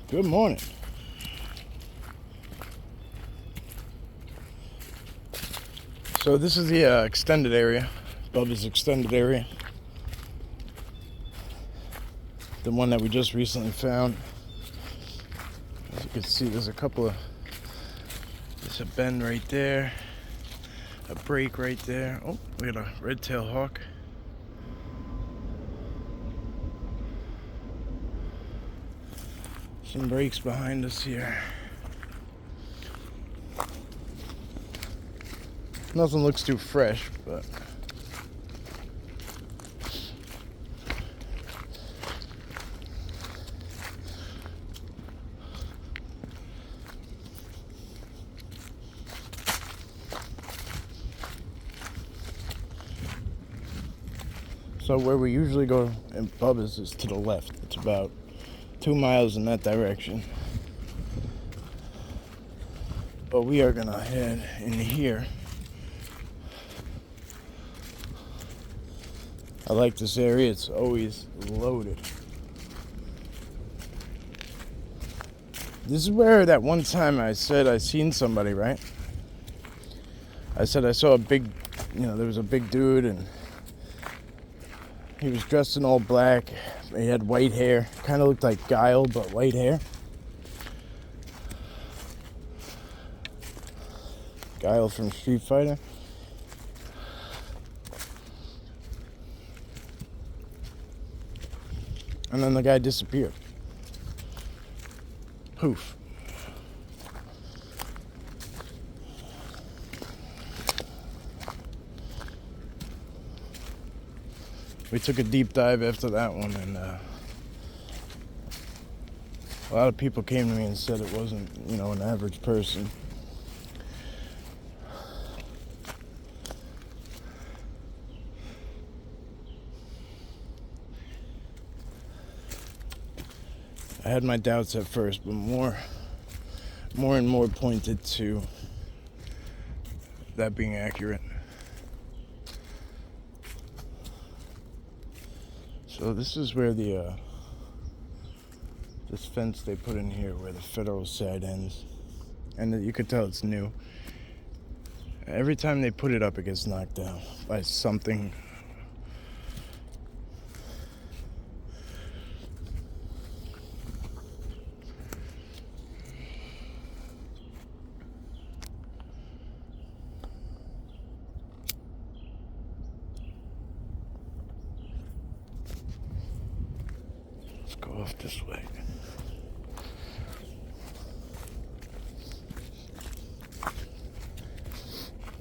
Good morning. So this is the extended area, Bubbas extended area. The one that we just recently found. As you can see, there's a bend right there, a break right there. Oh, we got a red-tailed hawk. Some breaks behind us here. Nothing looks too fresh, but so where we usually go in Bubbas is to the left. It's about 2 miles in that direction. But we are gonna head in here. I like this area, it's always loaded. This is where that one time I said I seen somebody, right? I said I saw a big, there was a big dude and he was dressed in all black. He had white hair, kind of looked like Guile, but white hair. Guile from Street Fighter. And then the guy disappeared. Poof. We took a deep dive after that one, and a lot of people came to me and said it wasn't, an average person. I had my doubts at first, but more and more pointed to that being accurate. So this is where this fence they put in here, where the federal side ends, and you could tell it's new. Every time they put it up, it gets knocked down by something. Let's go off this way.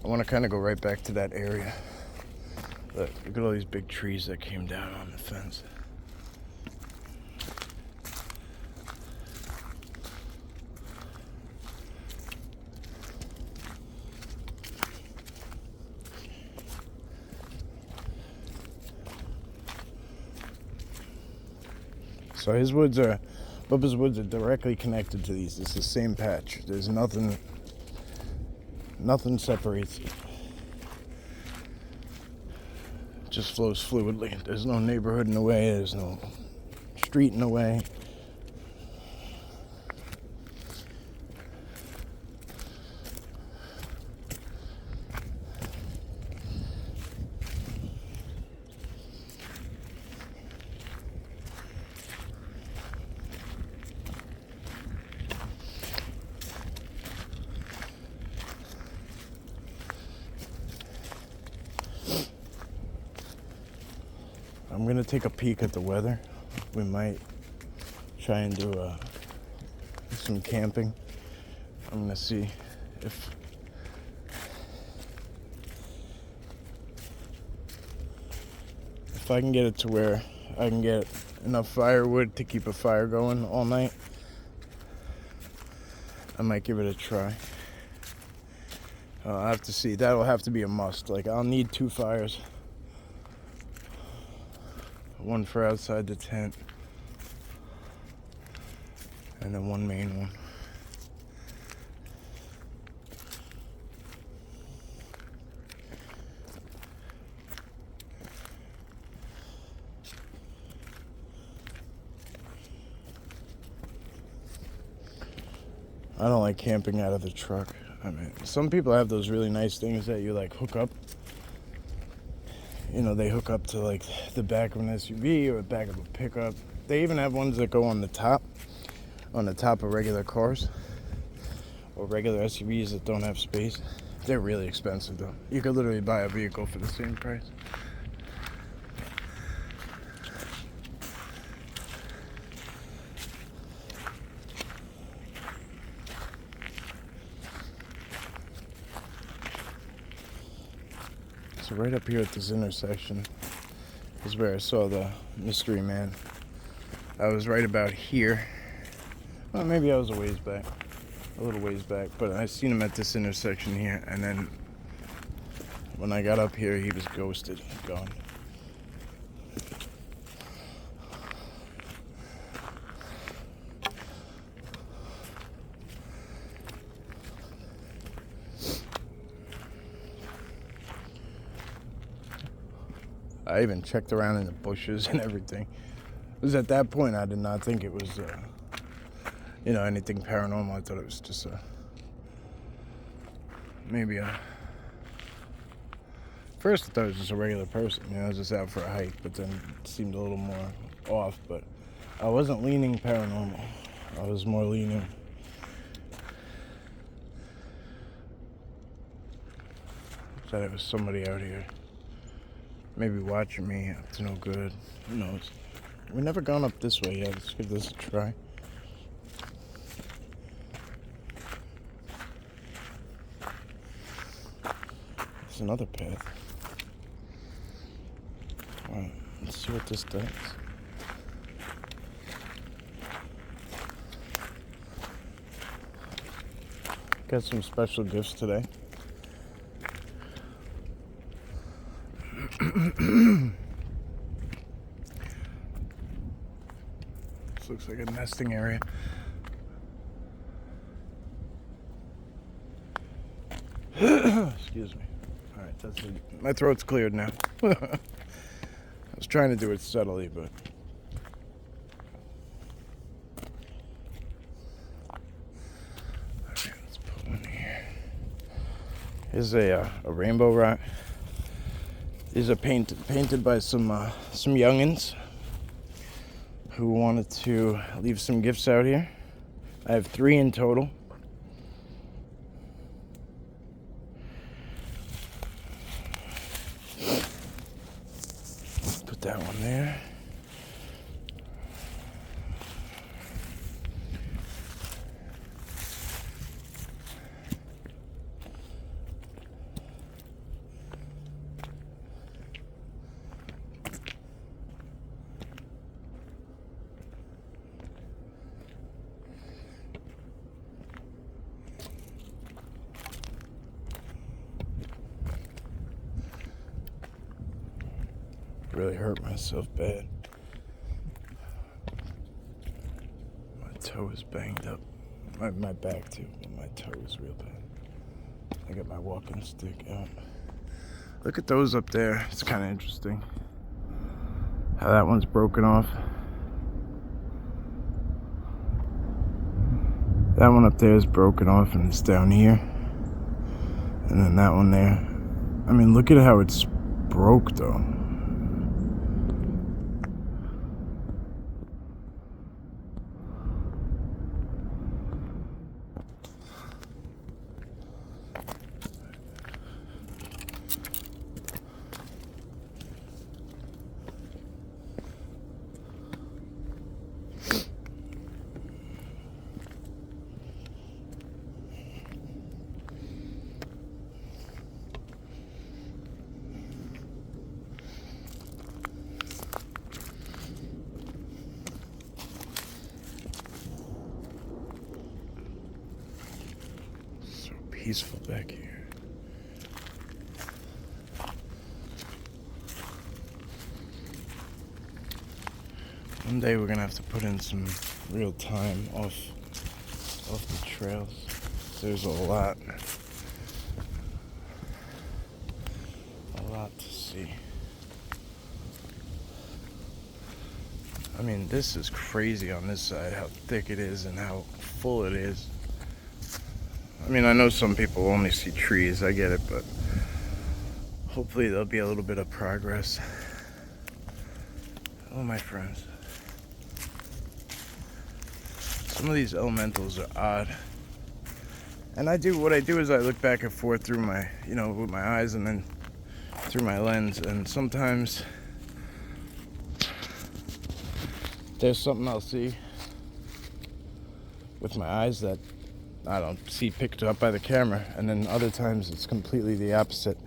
I want to kind of go right back to that area. Look at all these big trees that came down on the fence. So Bubbas woods are directly connected to these. It's the same patch. There's nothing separates it. It just flows fluidly. There's no neighborhood in the way. There's no street in the way. I'm gonna take a peek at the weather. We might try and do some camping. I'm gonna see if I can get it to where I can get enough firewood to keep a fire going all night. I might give it a try. I'll have to see. That'll have to be a must. Like, I'll need 2 fires. One for outside the tent, and then one main one. I don't like camping out of the truck. I mean, some people have those really nice things that you like hook up. You know, they hook up to like the back of an SUV or the back of a pickup. They even have ones that go on the top of regular cars or regular SUVs that don't have space. They're really expensive though. You could literally buy a vehicle for the same price. So right up here at this intersection is where I saw the mystery man. I was right about here. Well, maybe I was a little ways back, but I seen him at this intersection here, and then when I got up here, he was ghosted, gone. I even checked around in the bushes and everything. It was at that point I did not think it was, anything paranormal. I thought it was just first I thought it was just a regular person. I was just out for a hike, but then it seemed a little more off. But I wasn't leaning paranormal. I was more leaning that it was somebody out here. Maybe watching me up to no good. Who knows? We've never gone up this way yet. Let's give this a try. There's another path. Alright, let's see what this does. Got some special gifts today. This looks like a nesting area. Excuse me. Alright, that's it. My throat's cleared now. I was trying to do it subtly, but alright, let's put one here. Here's a rainbow rock. These are painted by some youngins who wanted to leave some gifts out here. I have 3 in total. Put that one there. Really hurt myself bad. My toe is banged up. My back too, but my toe is real bad. I got my walking stick out. Look at those up there. It's kind of interesting how that one's broken off. That one up there is broken off and it's down here. And then that one there. I mean, look at how it's broke though. Peaceful back here. One day we're gonna have to put in some real time off the trails. There's a lot to see. I mean, this is crazy on this side, how thick it is and how full it is. I mean, I know some people only see trees, I get it, but hopefully there'll be a little bit of progress. Oh, my friends. Some of these elementals are odd. And what I do is I look back and forth through my, with my eyes and then through my lens, and sometimes there's something I'll see with my eyes that I don't see picked up by the camera, and then other times it's completely the opposite.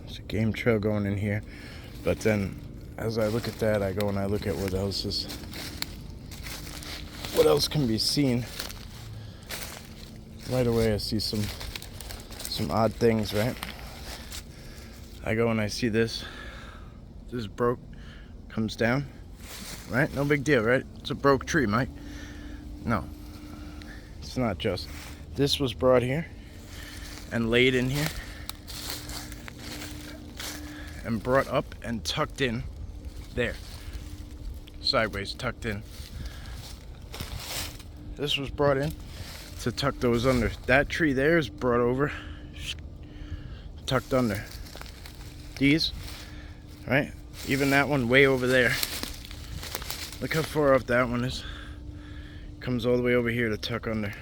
There's a game trail going in here, but then as I look at that, I go and I look at what else can be seen. Right away I see some odd things, right? I go and I see this broke, comes down, right? No big deal, right? It's a broke tree, Mike. No, it's not just. This was brought here and laid in here and brought up and tucked in there, sideways, tucked in. This was brought in to tuck those under. That tree there is brought over, tucked under. These, right? Even that one way over there. Look how far off that one is. Comes all the way over here to tuck under.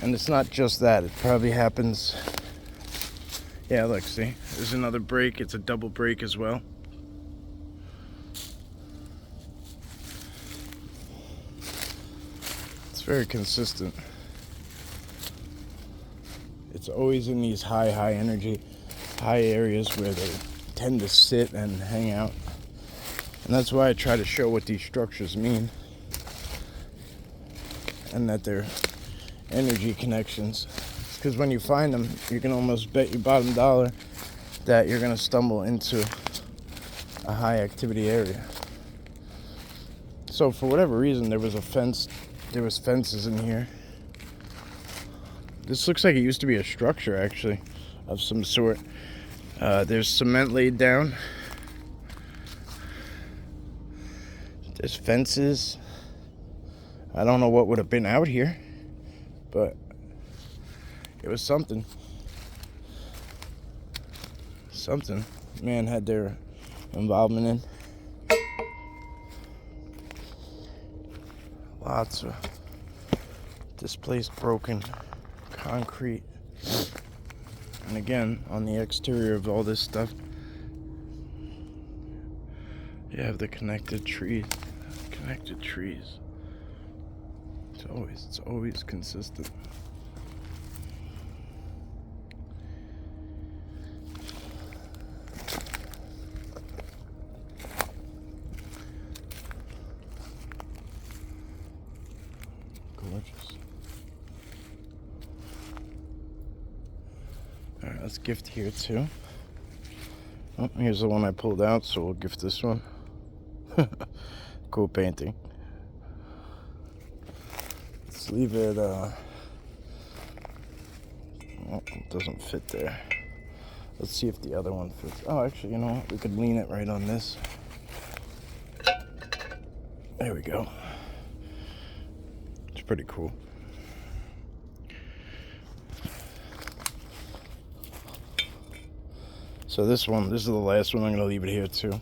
And it's not just that. It probably happens. Yeah, look, see? There's another break. It's a double break as well. It's very consistent. It's always in these high energy, high areas where they tend to sit and hang out. And that's why I try to show what these structures mean, and that they're energy connections. Because when you find them, you can almost bet your bottom dollar that you're going to stumble into a high activity area. So for whatever reason, there was fences in here. This looks like it used to be a structure, actually, of some sort. There's cement laid down. There's fences. I don't know what would have been out here, but it was something. Something man had their involvement in. Lots of displaced, broken concrete. And again, on the exterior of all this stuff, you have the connected trees. It's always consistent. Gorgeous. Alright, let's gift here too. Oh, here's the one I pulled out, so we'll gift this one. Cool painting. Let's leave it, oh, it doesn't fit there. Let's see if the other one fits. Oh, actually, you know what? We could lean it right on this. There we go. It's pretty cool. So this is the last one. I'm going to leave it here too.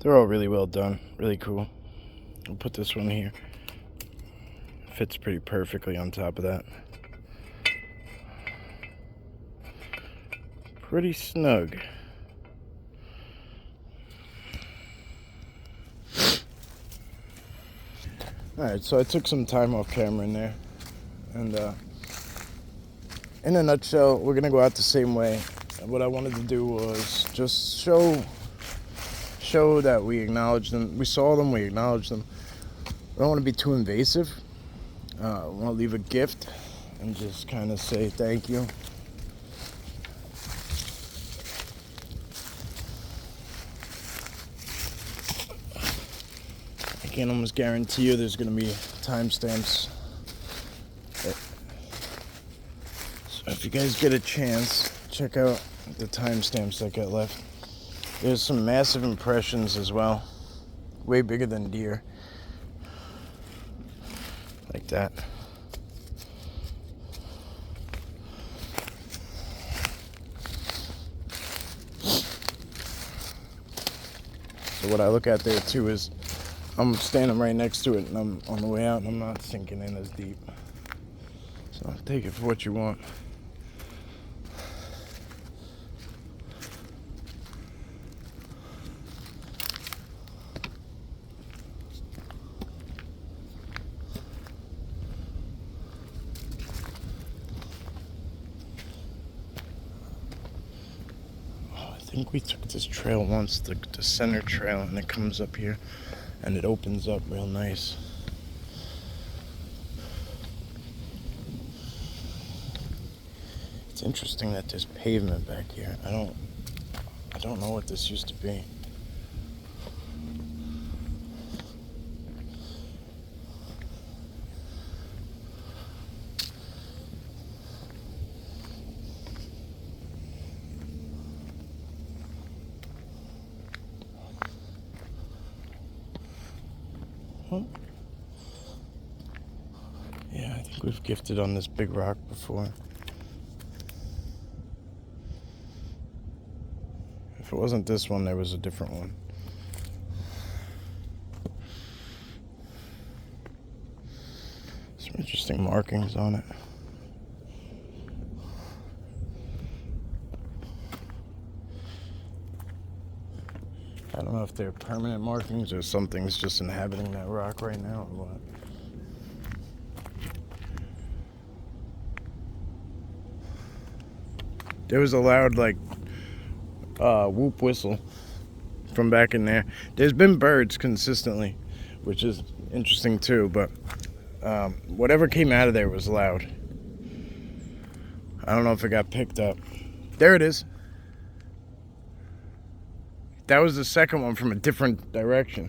They're all really well done. Really cool. I'll put this one here. Fits pretty perfectly on top of that. Pretty snug. Alright, so I took some time off camera in there. And in a nutshell, we're going to go out the same way. What I wanted to do was just show that we acknowledge them. We saw them, we acknowledge them. I don't want to be too invasive. I want to leave a gift and just kind of say thank you. I can almost guarantee you there's going to be timestamps. So if you guys get a chance, check out the timestamps that got left. There's some massive impressions as well. Way bigger than deer. Like that. So what I look at there too is I'm standing right next to it and I'm on the way out and I'm not sinking in as deep. So take it for what you want. I think we took this trail once, the center trail, and it comes up here and it opens up real nice. It's interesting that there's pavement back here. I don't know what this used to be. Yeah, I think we've gifted on this big rock before. If it wasn't this one, there was a different one. Some interesting markings on it. I don't know if they're permanent markings or something's just inhabiting that rock right now or what. There was a loud, like, whoop whistle from back in there. There's been birds consistently, which is interesting too, but whatever came out of there was loud. I don't know if it got picked up. There it is. That was the second one from a different direction.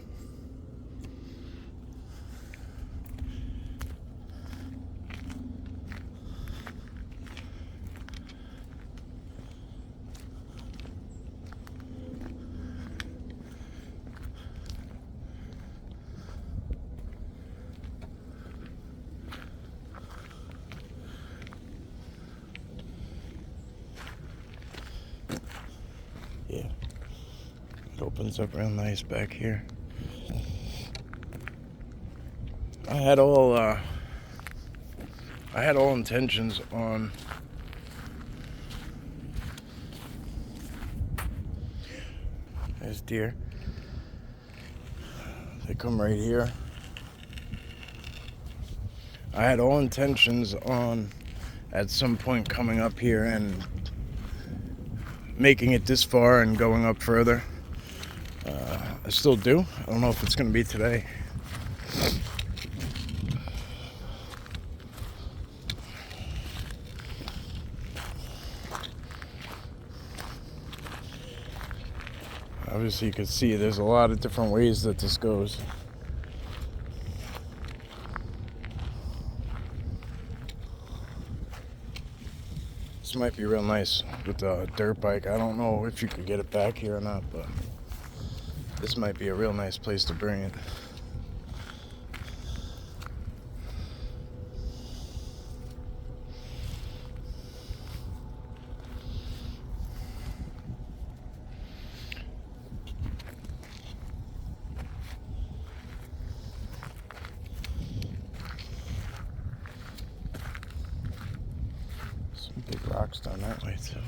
Yeah. It opens up real nice back here. I had all intentions on there's deer. They come right here. I had all intentions on at some point coming up here and making it this far and going up further. I still do. I don't know if it's going to be today. Obviously you can see there's a lot of different ways that this goes. This might be real nice with a dirt bike. I don't know if you could get it back here or not, but this might be a real nice place to bring it. Some big rocks down that way too.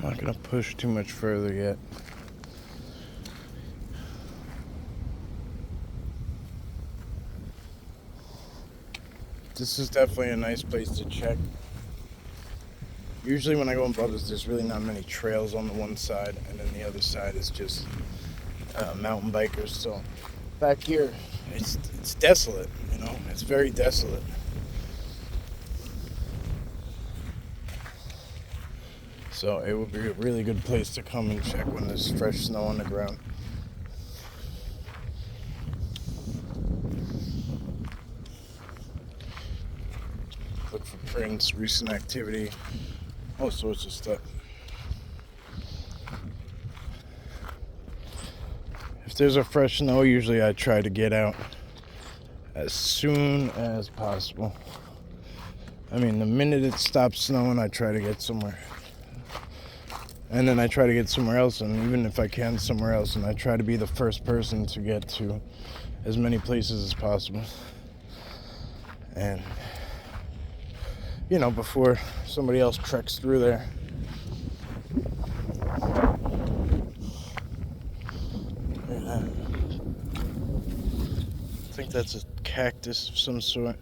I'm not gonna push too much further yet. This is definitely a nice place to check. Usually when I go in Bubbas, there's really not many trails on the one side, and then the other side is just mountain bikers. So back here, it's desolate, you know, it's very desolate. So it would be a really good place to come and check when there's fresh snow on the ground. Look for prints, recent activity, all sorts of stuff. If there's a fresh snow, usually I try to get out as soon as possible. I mean, the minute it stops snowing, I try to get somewhere. And then I try to get somewhere else, and even if I can, somewhere else, and I try to be the first person to get to as many places as possible. And, before somebody else treks through there. Yeah. I think that's a cactus of some sort.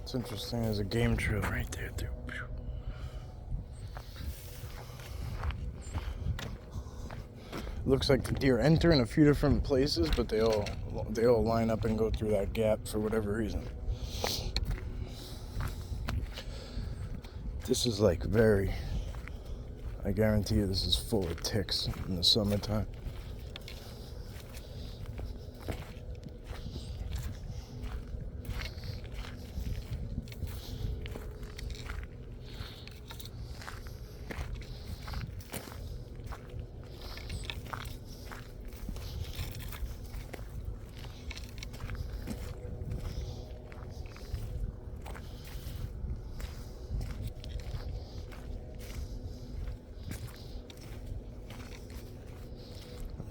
It's interesting, there's a game trail right there too. Looks like the deer enter in a few different places, but they all line up and go through that gap for whatever reason. This is I guarantee you this is full of ticks in the summertime.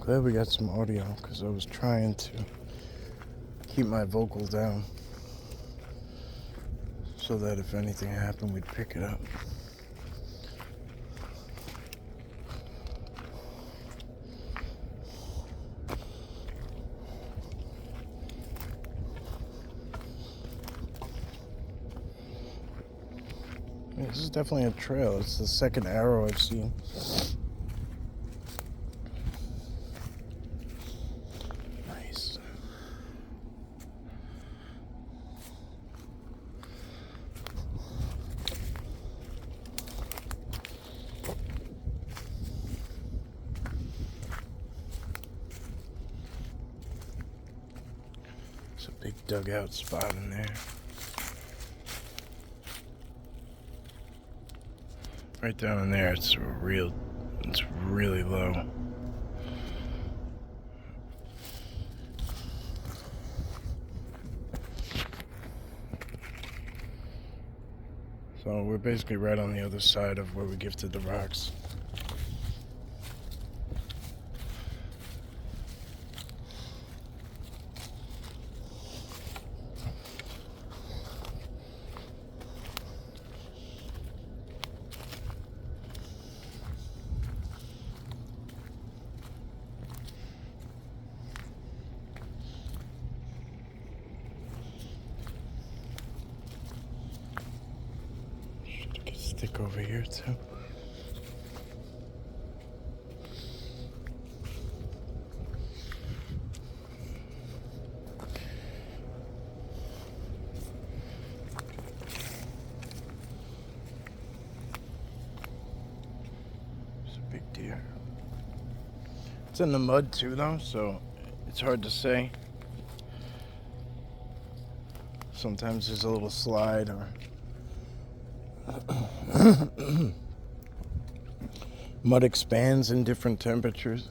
Glad we got some audio, because I was trying to keep my vocals down so that if anything happened, we'd pick it up. This is definitely a trail. It's the second arrow I've seen. Nice. It's a big dugout spot in there. Right down in there, it's really low. So we're basically right on the other side of where we gifted the rocks. Stick over here too. It's a big deer. It's in the mud too though, so it's hard to say. Sometimes there's a little slide or mud expands in different temperatures.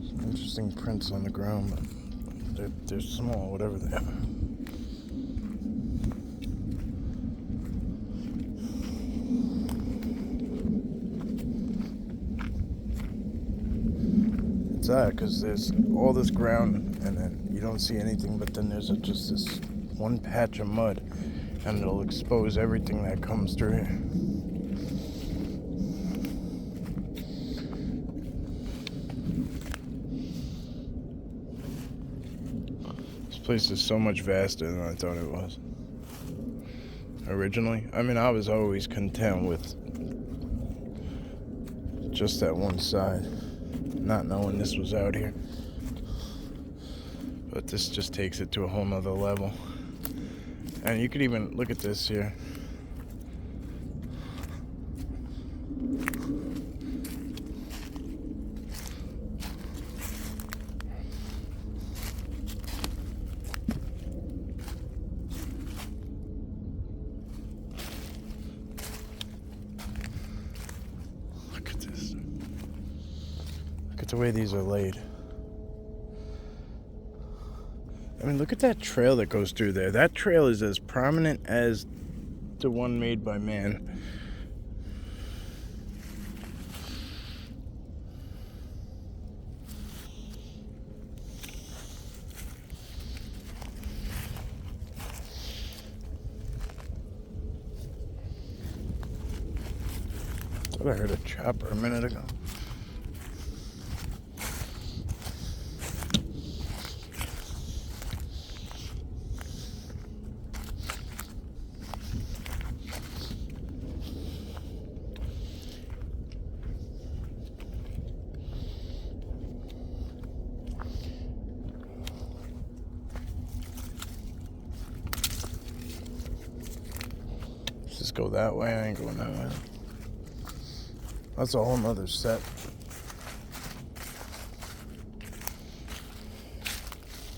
Some interesting prints on the ground, but they're small, whatever they are. It's odd because there's all this ground and then you don't see anything, but then there's just this one patch of mud, and it'll expose everything that comes through here. This place is so much vaster than I thought it was originally. I mean, I was always content with just that one side, not knowing this was out here. But this just takes it to a whole nother level. And you could even look at this here. Look at this. Look at the way these are laid. I mean, look at that trail that goes through there. That trail is as prominent as the one made by man. I thought I heard a chopper a minute ago. Let's just go that way. I ain't going that way. That's a whole nother set.